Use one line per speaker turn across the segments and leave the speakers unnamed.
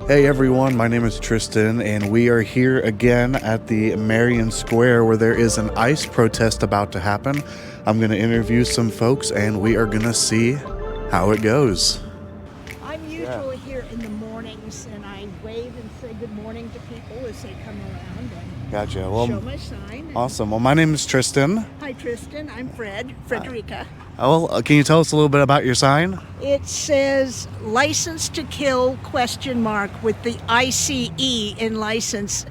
Hey everyone, my name is Tristan, and we are here again at the Marion Square where there is an ICE protest about to happen. I'm going to interview some folks, and we are going to see how it goes.
I'm usually here in the mornings, and I wave and say good morning to people as they come around and
Gotcha.
show my sign.
Awesome. Well, my name is Tristan.
Hi, Tristan. I'm Frederica.
Can you tell us a little bit about your sign?
It says "License to Kill?" with the ICE in license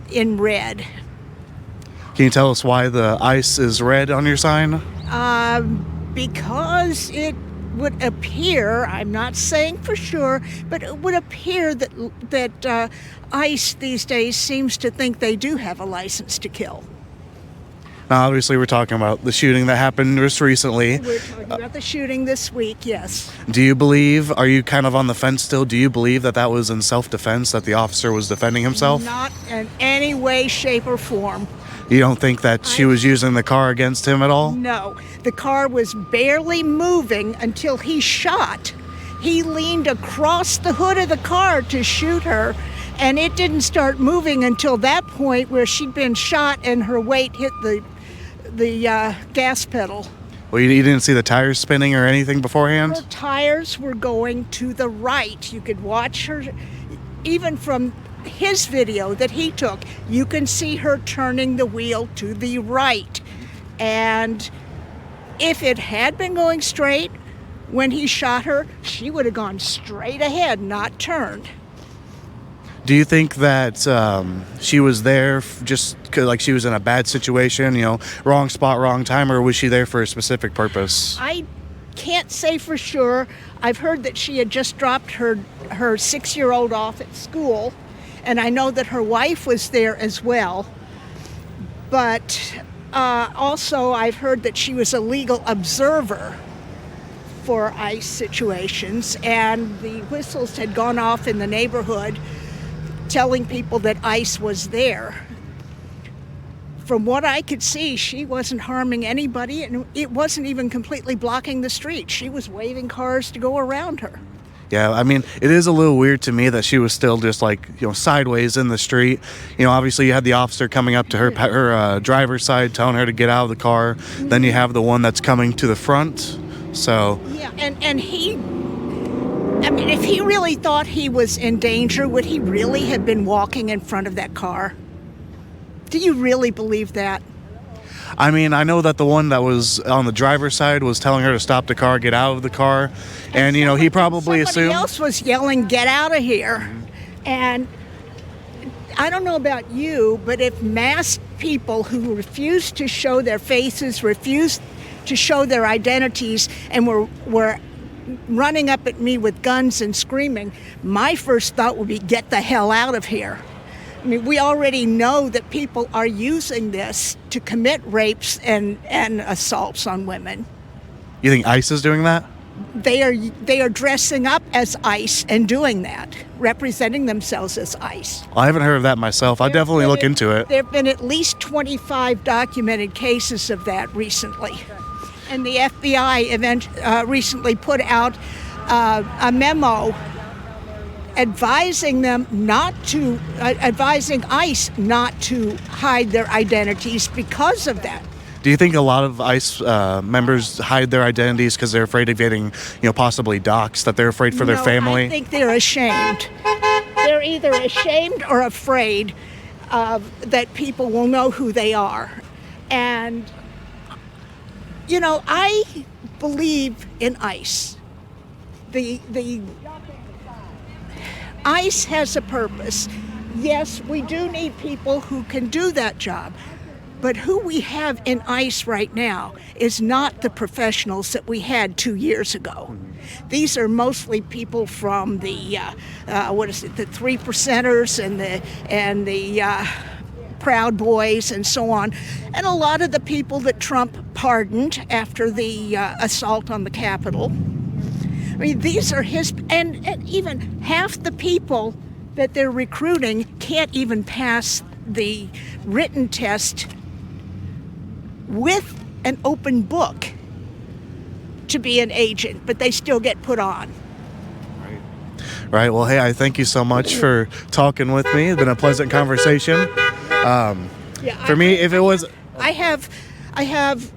in red.
Can you tell us why the ICE is red on your sign?
Because it would appear, I'm not saying for sure, but it would appear that ICE these days seems to think they do have a license to kill.
Now, obviously, we're talking about the shooting that happened just recently.
We're talking about the shooting this week, yes.
Are you kind of on the fence still? Do you believe that was in self-defense, that the officer was defending himself?
Not in any way, shape, or form.
You don't think that she was using the car against him at all?
No. The car was barely moving until he shot. He leaned across the hood of the car to shoot her, and it didn't start moving until that point where she'd been shot and her weight hit the gas pedal.
Well, you didn't see the tires spinning or anything beforehand?
Her tires were going to the right. You could watch her, even from his video that he took, you can see her turning the wheel to the right. And if it had been going straight when he shot her, she would have gone straight ahead, not turned.
Do you think that she was there just 'cause, like, she was in a bad situation, wrong spot, wrong time, or was she there for a specific purpose?
I can't say for sure. I've heard that she had just dropped her 6-year-old off at school, and I know that her wife was there as well. But also I've heard that she was a legal observer for ICE situations, and the whistles had gone off in the neighborhood telling people that ICE was there. From what I could see, she wasn't harming anybody, and it wasn't even completely blocking the street. She was waving cars to go around her.
Yeah, I mean, it is a little weird to me that she was still just sideways in the street. Obviously you had the officer coming up to her driver's side telling her to get out of the car. Mm-hmm. Then you have the one that's coming to the front. So
yeah, and if he really thought he was in danger, would he really have been walking in front of that car? Do you really believe that?
I mean, I know that the one that was on the driver's side was telling her to stop the car, get out of the car. And, he probably assumed...
Somebody else was yelling, "Get out of here." And I don't know about you, but if masked people who refuse to show their faces, refuse to show their identities, and were running up at me with guns and screaming, my first thought would be, get the hell out of here. I mean, we already know that people are using this to commit rapes and assaults on women.
You think ICE is doing that?
They are dressing up as ICE and doing that, representing themselves as ICE.
Well, I haven't heard of that myself. I'll definitely look into it.
There have been at least 25 documented cases of that recently. And the FBI recently put out a memo advising ICE not to hide their identities because of that.
Do you think a lot of ICE members hide their identities because they're afraid of getting, possibly doxxed, that they're afraid for their family?
I think they're ashamed. They're either ashamed or afraid that people will know who they are. And I believe in ICE. The ICE has a purpose. Yes, we do need people who can do that job. But who we have in ICE right now is not the professionals that we had 2 years ago. These are mostly people from the the 3 percenters and the Proud Boys and so on, and a lot of the people that Trump pardoned after the assault on the Capitol. I mean, these are his, and even half the people that they're recruiting can't even pass the written test with an open book to be an agent, but they still get put on.
Right. Well, hey, I thank you so much for talking with me. It's been a pleasant conversation.
Yeah,
For me, if it was
I have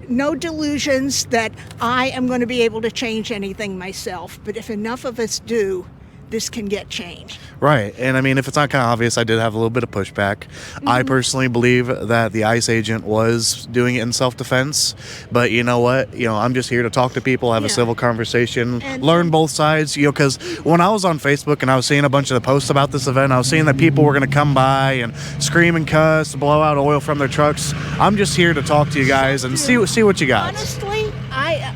no delusions that I am going to be able to change anything myself, but if enough of us do, this can get changed.
right, and I mean, if it's not kind of obvious, I did have a little bit of pushback. I personally believe that the ICE agent was doing it in self-defense, but you know what? I'm just here to talk to people, have a
Yeah.
civil conversation,
And-
learn both sides. Because when I was on Facebook and I was seeing a bunch of the posts about this event, I was seeing that people were going to come by and scream and cuss, blow out oil from their trucks. I'm just here to talk to you guys and see what you got.
Honestly,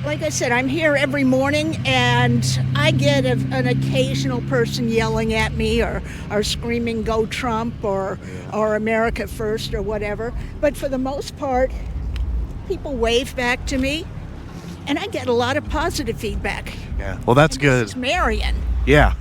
like I said, I'm here every morning, and I get an occasional person yelling at me or screaming "Go Trump" or "America First" or whatever. But for the most part, people wave back to me, and I get a lot of positive feedback.
Yeah. Well, that's good.
It's Marion.
Yeah.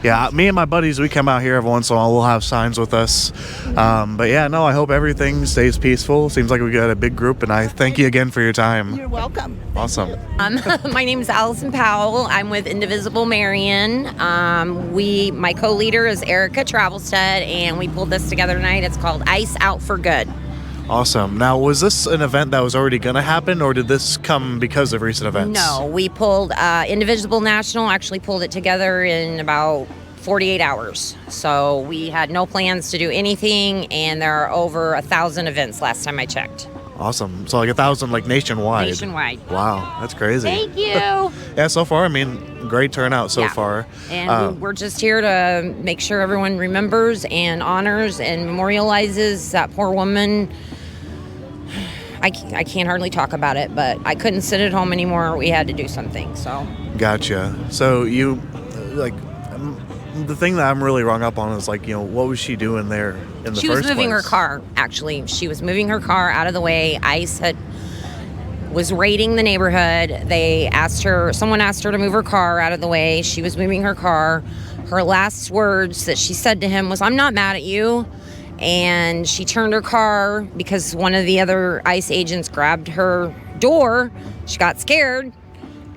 Yeah, me and my buddies, we come out here every once in a while. We'll have signs with us. But yeah, no, I hope everything stays peaceful. Seems like we got a big group, and I thank you again for your time.
You're welcome.
Awesome.
My name is Allison Powell. I'm with Indivisible Marion. My co-leader is Erica Travelstead, and we pulled this together tonight. It's called Ice Out for Good.
Awesome. Now, was this an event that was already going to happen, or did this come because of recent events?
No, we pulled Indivisible National actually pulled it together in about 48 hours. So we had no plans to do anything, and there are over 1,000 events last time I checked.
Awesome. So like 1,000, like nationwide.
Nationwide.
Wow, that's crazy.
Thank you.
Yeah, so far, I mean, great turnout so
Yeah.
far.
And we're just here to make sure everyone remembers and honors and memorializes that poor woman. I can't hardly talk about it, but I couldn't sit at home anymore. We had to do something, so.
Gotcha. So you, the thing that I'm really rung up on is what was she doing there in the
She
first
was moving her
place?
car, actually. She was moving her car out of the way. ICE was raiding the neighborhood. Someone asked her to move her car out of the way. She was moving her car. Her last words that she said to him was, "I'm not mad at you." And she turned her car because one of the other ICE agents grabbed her door. She got scared,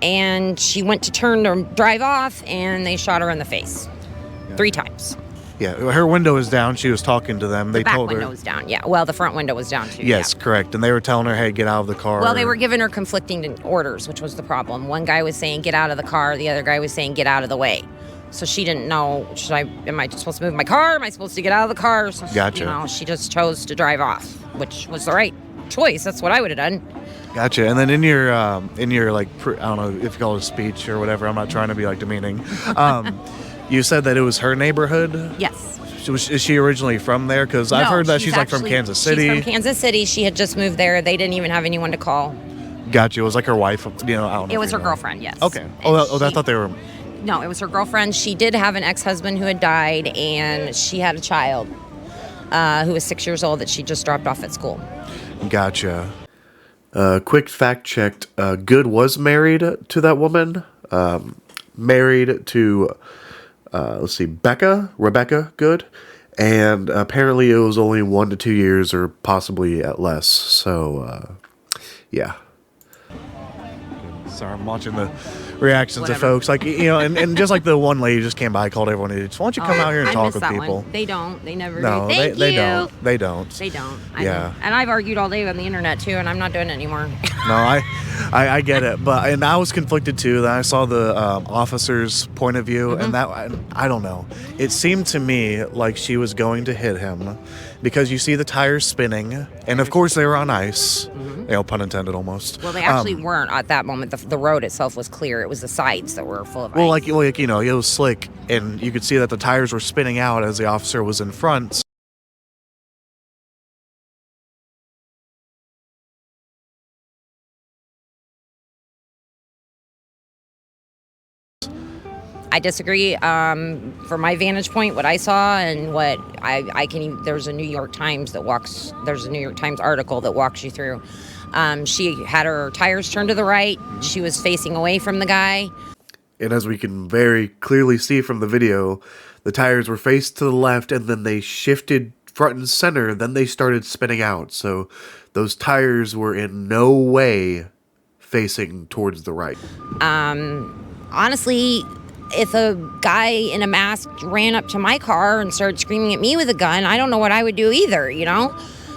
and she went to turn to drive off, and they shot her in the face 3 times.
Yeah, her window is down. She was talking to them. They
The back
told
window
her.
was down. Yeah. Well, the front window was down too.
Yes,
Yeah.
correct. And they were telling her, "Hey, get out of the car."
Well, they were giving her conflicting orders, which was the problem. One guy was saying, "Get out of the car." The other guy was saying, "Get out of the way." So she didn't know, am I supposed to move my car? Am I supposed to get out of the car? So
Gotcha.
she just chose to drive off, which was the right choice. That's what I would have done.
Gotcha. And then in your I don't know if you call it a speech or whatever. I'm not trying to be demeaning. You said that it was her neighborhood.
Yes.
Is she originally from there? Because I've
No,
heard that she's from
actually-
Kansas City.
She's from Kansas City. She had just moved there. They didn't even have anyone to call.
Gotcha. It was like her wife. I don't know.
It
if
was
you
her
know.
girlfriend, yes.
Okay.
And
I thought they were.
No, it was her girlfriend. She did have an ex-husband who had died, and she had a child who was 6 years old that she just dropped off at school.
Gotcha. Quick fact checked. Good was married to that woman. Married to, Rebecca Good. And apparently it was only 1 to 2 years or possibly at less. So, yeah. Sorry, I'm watching the reactions
Whatever.
of folks. And just like the one lady just came by, called everyone idiots. Why don't you come out here and
I
talk
missed
with
that
people?
One. They don't. They never
No,
do. Thank
they
you.
don't. They don't.
They don't. I
Yeah.
know. And I've argued all day on the internet too, and I'm not doing it anymore.
No, I get it, and I was conflicted too. Then I saw the officer's point of view, and that I don't know. It seemed to me like she was going to hit him because you see the tires spinning, and of course they were on ice. Pun intended, almost.
Well, they actually weren't at that moment. The road itself was clear. It was the sides that were full of
Well,
ice.
it was slick, and you could see that the tires were spinning out as the officer was in front.
I disagree. From my vantage point, what I saw and what I can, there's a New York Times article that walks you through. She had her tires turned to the right. She was facing away from the guy.
And as we can very clearly see from the video, the tires were faced to the left, and then they shifted front and center. Then they started spinning out. So those tires were in no way facing towards the right.
Honestly, if a guy in a mask ran up to my car and started screaming at me with a gun, I don't know what I would do either, you know?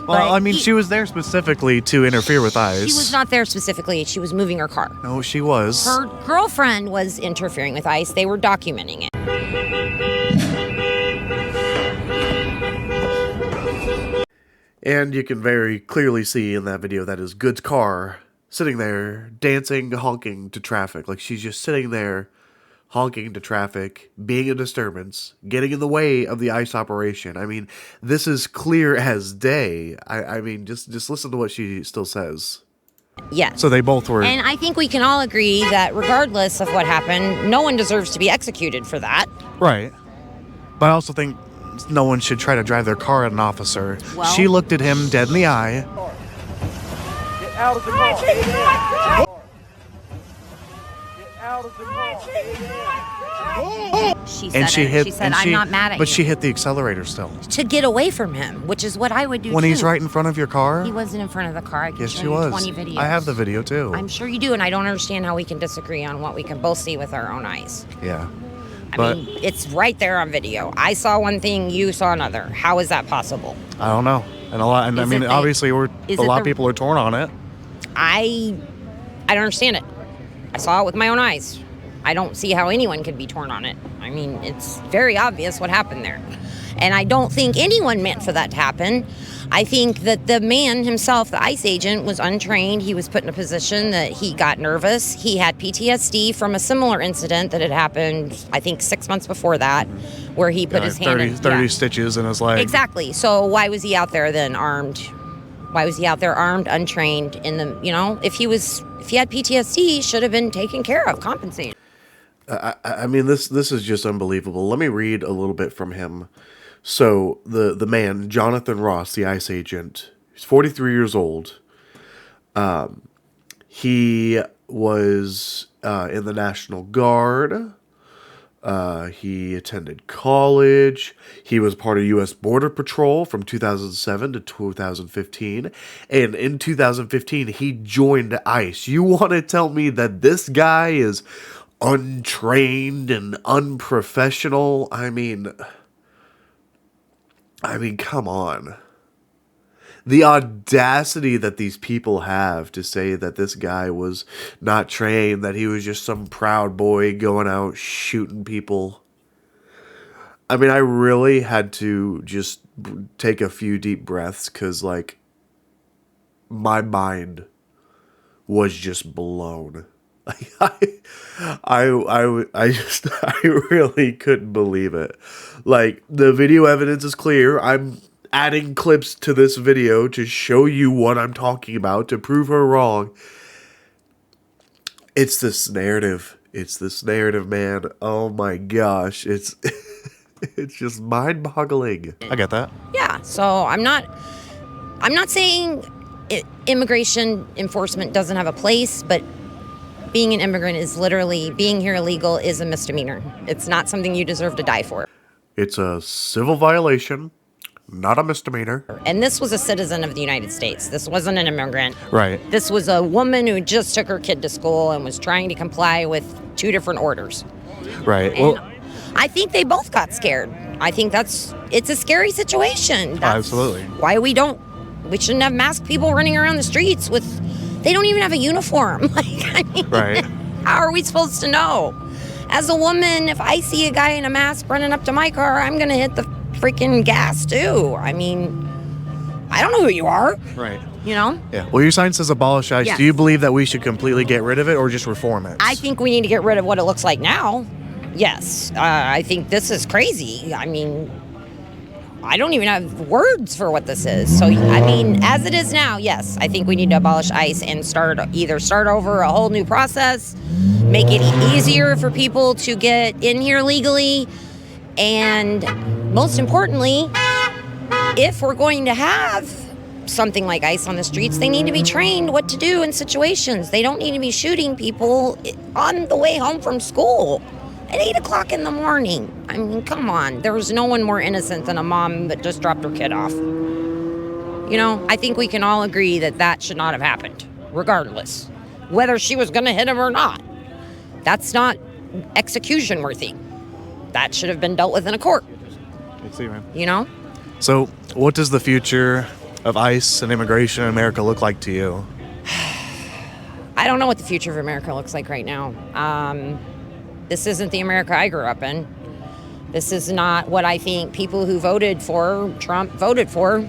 Well, I mean, she was there specifically to interfere with ICE.
She was not there specifically. She was moving her car.
No, she was.
Her girlfriend was interfering with ICE. They were documenting it.
And you can very clearly see in that video that is Good's car sitting there dancing, honking to traffic. Like, she's just sitting there honking to traffic, being a disturbance, getting in the way of the ICE operation. I mean, this is clear as day. I mean, just listen to what she still says.
Yes.
So they both were.
And I think we can all agree that regardless of what happened, no one deserves to be executed for that.
Right. But I also think no one should try to drive their car at an officer.
Well,
she looked at him dead in the eye.
Get out of the car. Get out of the car.
She said,
And she hit.
she said,
and
I'm not mad at
But
you.
she hit the accelerator still.
To get away from him, which is what I would do
When
too.
he's right in front of your car?
He wasn't in front of the car. I can
Yes,
show
she
you
was.
20 videos.
I have the video too.
I'm sure you do, and I don't understand how we can disagree on what we can both see with our own eyes.
Yeah.
I
But
mean, it's right there on video. I saw one thing, you saw another. How is that possible?
I don't know. And a lot. And I
Is
mean,
it the-
obviously, a
is
lot
it
of
the-
people are torn on it.
I don't understand it. I saw it with my own eyes. I don't see how anyone could be torn on it. I mean, it's very obvious what happened there. And I don't think anyone meant for that to happen. I think that the man himself, the ICE agent, was untrained. He was put in a position that he got nervous. He had PTSD from a similar incident that had happened, I think, 6 months before that, where he put his hand
30,
in.
30
yeah.
stitches in his leg.
Exactly. So why was he out there then armed? Why was he out there armed, untrained? In the, you know, if he had PTSD, he should have been taken care of, compensated.
I mean, this is just unbelievable. Let me read a little bit from him. So the man, Jonathan Ross, the ICE agent, he's 43 years old. He was in the National Guard. He attended college. He was part of U.S. Border Patrol from 2007 to 2015. And in 2015, he joined ICE. You want to tell me that this guy is untrained and unprofessional? I mean, come on. The audacity that these people have to say that this guy was not trained, that he was just some proud boy going out shooting people. I mean, I really had to just take a few deep breaths because, like, my mind was just blown. I really couldn't believe it. Like, the video evidence is clear. I'm adding clips to this video to show you what I'm talking about, to prove her wrong. It's this narrative. It's this narrative, man. Oh my gosh. It's it's just mind-boggling.
I get that.
Yeah. So I'm not saying immigration enforcement doesn't have a place, but being an immigrant is literally, being here illegal is a misdemeanor. It's not something you deserve to die for.
It's a civil violation, not a misdemeanor.
And this was a citizen of the United States. This wasn't an immigrant.
Right.
This was a woman who just took her kid to school and was trying to comply with 2 different orders.
Right.
And
Well,
I think they both got scared. I think it's a scary situation. That's
absolutely.
why we shouldn't have masked people running around the streets they don't even have a uniform. Like, I mean,
Right.
How are we supposed to know? As a woman, if I see a guy in a mask running up to my car, I'm going to hit the freaking gas too. I mean, I don't know who you are,
right.
you know?
Yeah. Well, your sign says abolish ICE.
Yes.
Do you believe that we should completely get rid of it or just reform it?
I think we need to get rid of what it looks like now. Yes. I think this is crazy. I mean, I don't even have words for what this is. So, I mean, as it is now, yes, I think we need to abolish ICE and start over a whole new process, make it easier for people to get in here legally, and most importantly, if we're going to have something like ICE on the streets, they need to be trained what to do in situations. They don't need to be shooting people on the way home from school at 8 o'clock in the morning. I mean, come on. There was no one more innocent than a mom that just dropped her kid off. You know, I think we can all agree that should not have happened, regardless, whether she was going to hit him or not. That's not execution worthy. That should have been dealt with in a court,
I see, man.
you know?
So, what does the future of ICE and immigration in America look like to you?
I don't know what the future of America looks like right now. This isn't the America I grew up in. This is not what I think people who voted for Trump voted for.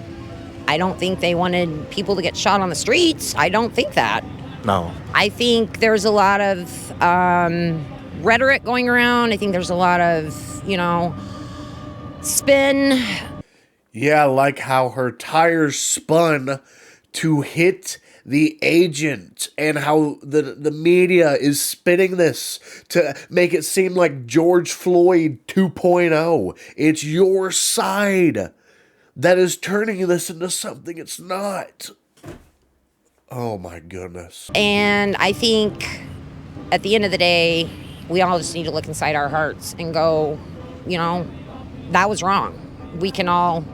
I don't think they wanted people to get shot on the streets. I don't think that.
No.
I think there's a lot of rhetoric going around. I think there's a lot of, spin.
Yeah, like how her tires spun to hit the agent, and how the media is spinning this to make it seem like George Floyd 2.0. It's your side that is turning this into something it's not. Oh my goodness.
And I think at the end of the day, we all just need to look inside our hearts and go, that was wrong. We can all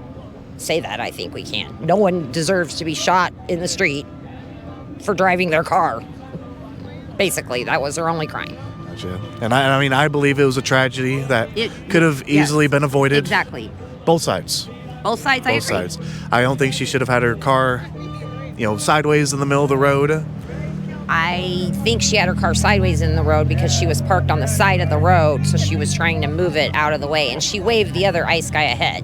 say that. I think we can. No one deserves to be shot in the street for driving their car. Basically, that was their only crime.
Gotcha. And I mean, I believe it was a tragedy that could have easily been avoided.
Exactly.
Both sides.
Both sides, I agree.
Both sides. I don't think she should have had her car, sideways in the middle of the road.
I think she had her car sideways in the road because she was parked on the side of the road, so she was trying to move it out of the way, and she waved the other ICE guy ahead.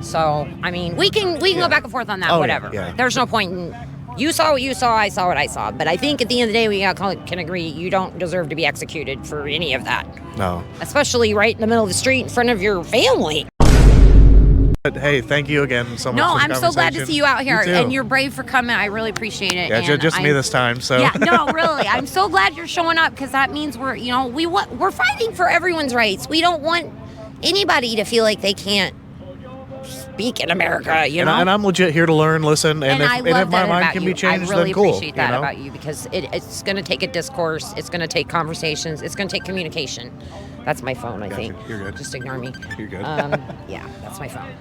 So, I mean, we can go back and forth on that, whatever.
Yeah.
There's no point in, you saw what you saw, I saw what I saw. But I think at the end of the day, we can agree you don't deserve to be executed for any of that.
No.
Especially right in the middle of the street in front of your family.
But hey, thank you again so much.
No,
for the
I'm so glad to
conversation.
see you out here,
You too.
and you're brave for coming. I really appreciate it.
Yeah,
and
just me this time. So
Yeah, no, really, I'm so glad you're showing up because that means we're fighting for everyone's rights. We don't want anybody to feel like they can't speak in America.
And I'm legit here to learn, listen, and
I
if
love
my
that
mind
about
can
you.
be changed,
I really
then cool.
appreciate that about you because it's going to take a discourse. It's going to take conversations. It's going to take communication. That's my phone, I think.
You're good.
Just ignore me.
You're good.
Yeah, that's my phone.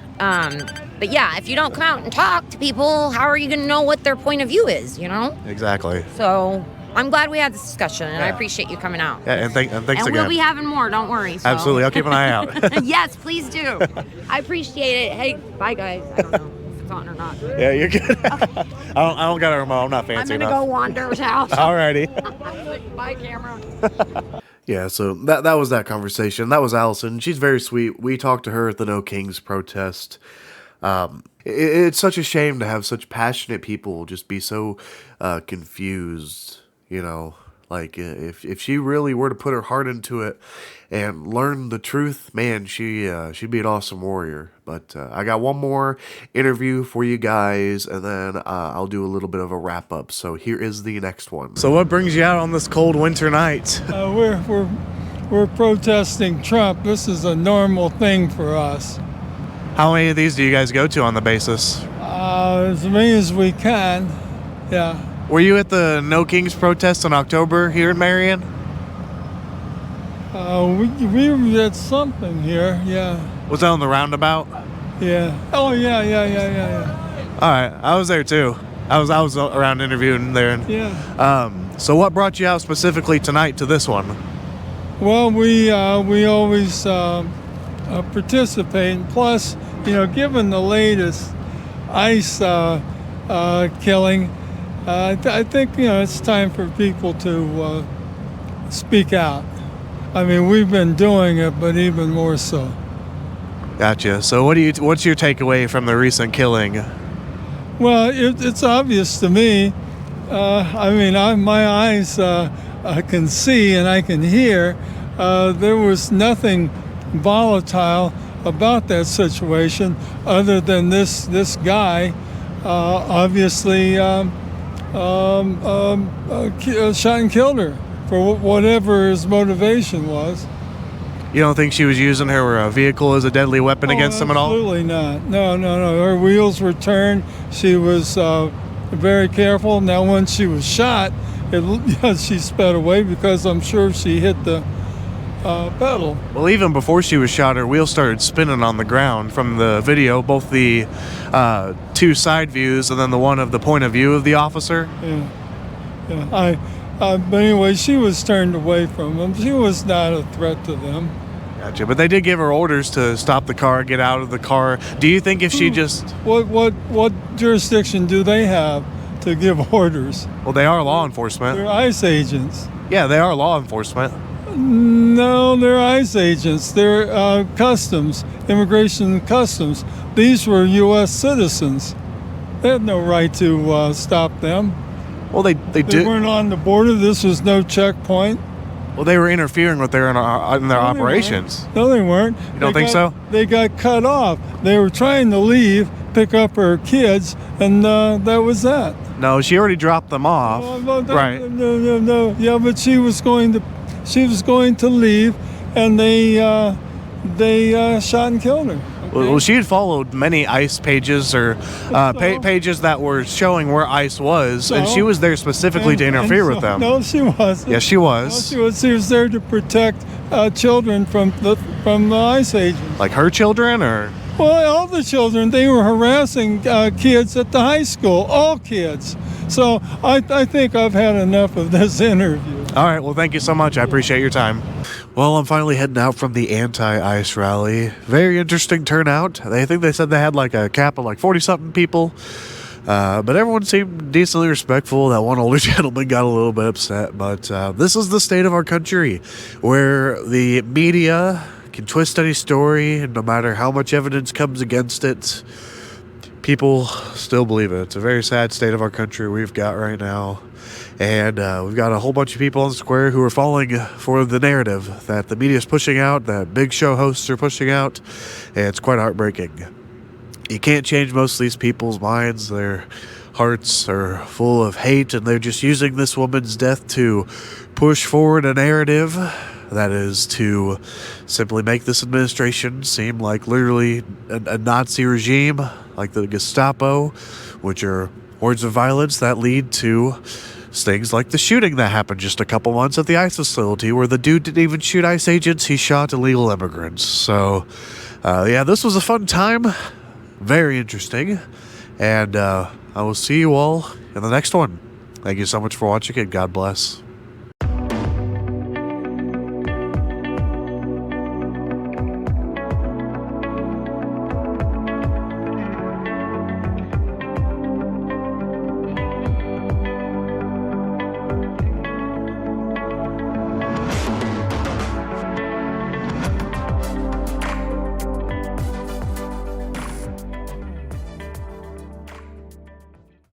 But yeah, if you don't come out and talk to people, how are you going to know what their point of view is,
Exactly.
So I'm glad we had this discussion, and I
Yeah.
appreciate you coming out.
Yeah, and thanks
And
again.
we'll be having more, don't worry. So.
Absolutely, I'll keep an eye out.
Yes, please do. I appreciate it. Hey, bye, guys. I don't know if it's on or not.
Yeah, you're good. I don't got a remote. I'm not
I'm
fancy
going to
enough.
go wander his house.
Alrighty.
Bye, camera.
Yeah, so that was that conversation. That was Allison. She's very sweet. We talked to her at the No Kings protest. It's such a shame to have such passionate people just be so confused, Like, if she really were to put her heart into it and learn the truth, man, she'd be an awesome warrior. But I got one more interview for you guys, and then I'll do a little bit of a wrap-up. So here is the next one.
So what brings you out on this cold winter night?
We're protesting Trump. This is a normal thing for us.
How many of these do you guys go to on the basis?
As many as we can. Yeah.
Were you at the No Kings protest in October here in Marion?
We did something here. Yeah.
Was that on the roundabout?
Yeah. Oh yeah.
All right, I was there too. I was around interviewing there.
Yeah.
So what brought you out specifically tonight to this one?
Well, we always participate. And plus, given the latest ICE killing, I think it's time for people to speak out. I mean, we've been doing it, but even more so.
Gotcha. So what's your takeaway from the recent killing?
Well, it's obvious to me. My eyes I can see and I can hear. There was nothing volatile about that situation other than this guy obviously shot and killed her for whatever his motivation was.
You don't think she was using her vehicle as a deadly weapon against him at all?
Absolutely not. No. Her wheels were turned. She was very careful. Now, when she was shot, she sped away because I'm sure she hit the pedal.
Well, even before she was shot, her wheels started spinning on the ground from the video, both the two side views and then the one of the point of view of the officer.
Yeah. But anyway, she was turned away from them. She was not a threat to them.
Gotcha. But they did give her orders to stop the car, get out of the car. Do you think if she just...
What jurisdiction do they have to give orders?
Well, they are law enforcement.
They're ICE agents.
Yeah, they are law enforcement.
No, they're ICE agents. They're customs, immigration and customs. These were U.S. citizens. They had no right to stop them.
Well, they
They
did.
weren't on the border. This was no checkpoint.
Well, they were interfering with their in their
No, they weren't.
operations.
No, they weren't.
You don't think so?
They got cut off. They were trying to leave, pick up her kids, and that was that.
No, she already dropped them off. Right.
No. Yeah, but she was going to leave, and they shot and killed her.
Well, she had followed many ICE pages or pages that were showing where ICE was, and she was there specifically to interfere with them.
No, she wasn't.
Yes, she was.
No, she was there to protect children from the ICE agents.
Like her children, or
Well, all the children, they were harassing kids at the high school, all kids. So I think I've had enough of this interview.
all right. Well, thank you so much. I appreciate your time. Well, I'm finally heading out from the anti-ICE rally. Very interesting turnout. They think they said they had like a cap of like 40-something people. But everyone seemed decently respectful. That one older gentleman got a little bit upset. But this is the state of our country, where the media can twist any story, and no matter how much evidence comes against it, people still believe it. It's a very sad state of our country we've got right now. And we've got a whole bunch of people on the square who are falling for the narrative that the media is pushing out, that big show hosts are pushing out, and it's quite heartbreaking. You can't change most of these people's minds. Their hearts are full of hate, and they're just using this woman's death to push forward a narrative that is to simply make this administration seem like literally a Nazi regime, like the Gestapo, which are hordes of violence that lead to things like the shooting that happened just a couple months at the ICE facility, where the dude didn't even shoot ICE agents, he shot illegal immigrants. So, yeah, this was a fun time. Very interesting. And I will see you all in the next one. Thank you so much for watching, and God bless.